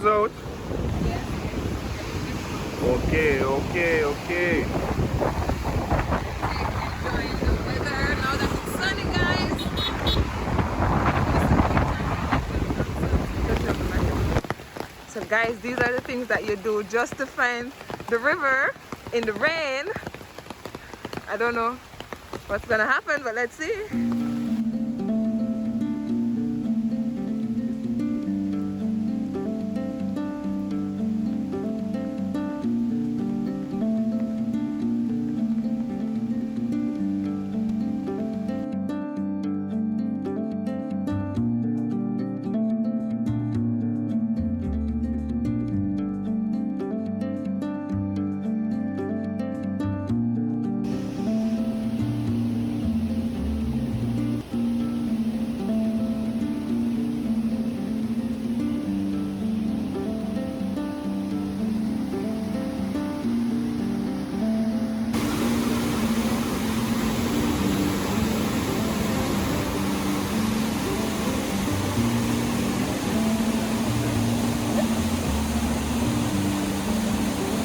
is out? Okay, okay, okay. Enjoying the weather now that it's sunny, guys. So guys, these are the things that you do just to find the river in the rain. I don't know what's gonna happen, but let's see.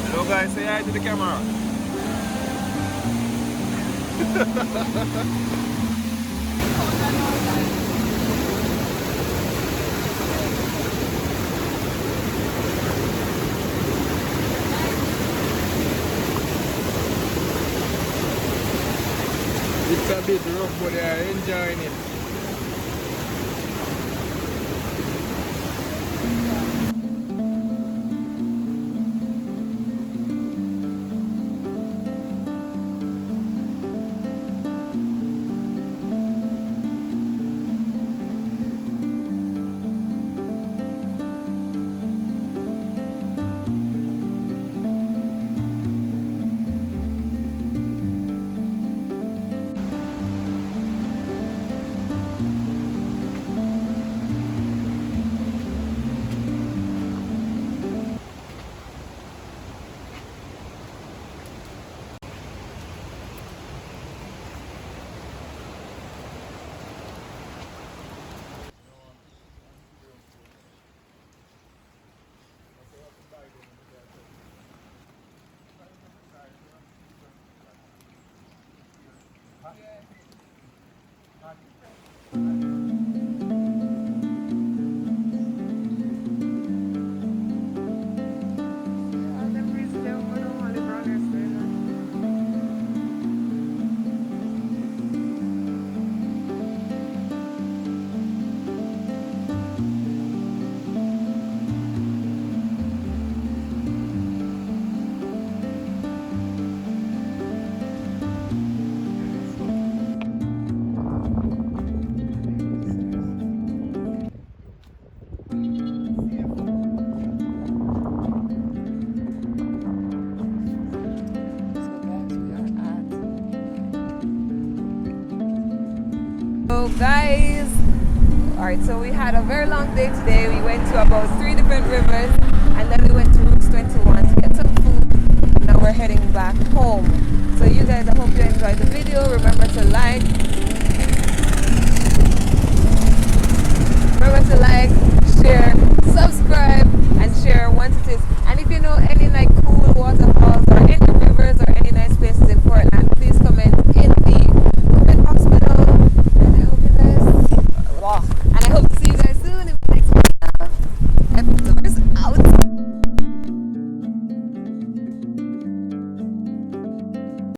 Hello guys, say hi to the camera. It's a bit rough, but they are enjoying it. So guys, alright, so we had a very long day today. We went to about 3 different rivers and then we went